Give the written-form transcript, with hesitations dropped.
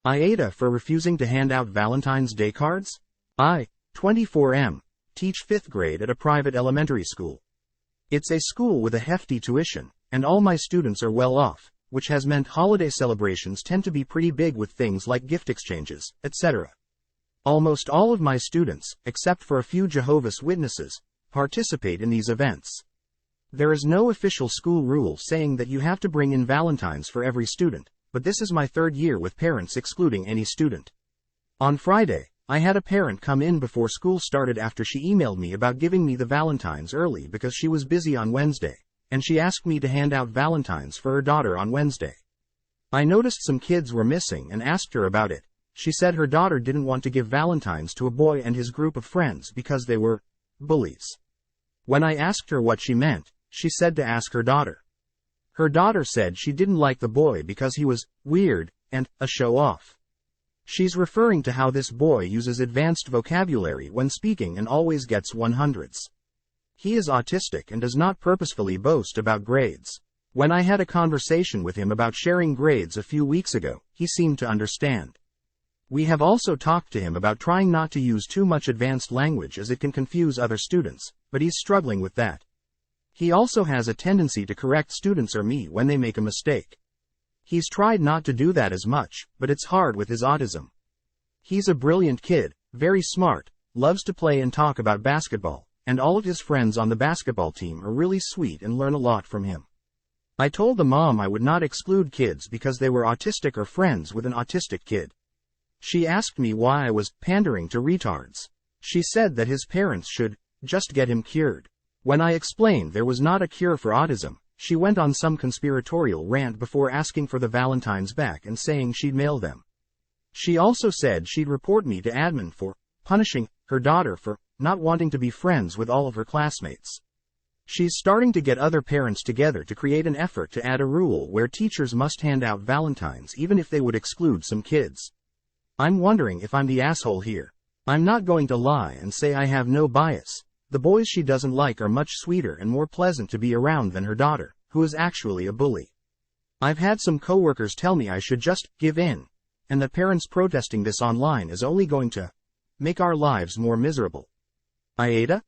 AITA for refusing to hand out Valentine's Day cards? I, 24M, teach 5th grade at a private elementary school. It's a school with a hefty tuition, and all my students are well off, which has meant holiday celebrations tend to be pretty big with things like gift exchanges, etc. Almost all of my students, except for a few Jehovah's Witnesses, participate in these events. There is no official school rule saying that you have to bring in Valentines for every student, but this is my 3rd year with parents excluding any student. On Friday, I had a parent come in before school started after she emailed me about giving me the Valentines early because she was busy on Wednesday, and she asked me to hand out Valentines for her daughter on Wednesday. I noticed some kids were missing and asked her about it. She said her daughter didn't want to give Valentines to a boy and his group of friends because they were bullies. When I asked her what she meant, she said to ask her daughter. Her daughter said she didn't like the boy because he was weird and a show-off. She's referring to how this boy uses advanced vocabulary when speaking and always gets 100s. He is autistic and does not purposefully boast about grades. When I had a conversation with him about sharing grades a few weeks ago, he seemed to understand. We have also talked to him about trying not to use too much advanced language as it can confuse other students, but he's struggling with that. He also has a tendency to correct students or me when they make a mistake. He's tried not to do that as much, but it's hard with his autism. He's a brilliant kid, very smart, loves to play and talk about basketball, and all of his friends on the basketball team are really sweet and learn a lot from him. I told the mom I would not exclude kids because they were autistic or friends with an autistic kid. She asked me why I was pandering to retards. She said that his parents should just get him cured. When I explained there was not a cure for autism, she went on some conspiratorial rant before asking for the Valentines back and saying she'd mail them. She also said she'd report me to admin for punishing her daughter for not wanting to be friends with all of her classmates. She's starting to get other parents together to create an effort to add a rule where teachers must hand out Valentines even if they would exclude some kids. I'm wondering if I'm the asshole here. I'm not going to lie and say I have no bias. The boys she doesn't like are much sweeter and more pleasant to be around than her daughter, who is actually a bully. I've had some coworkers tell me I should just give in, and that parents protesting this online is only going to make our lives more miserable. AITA?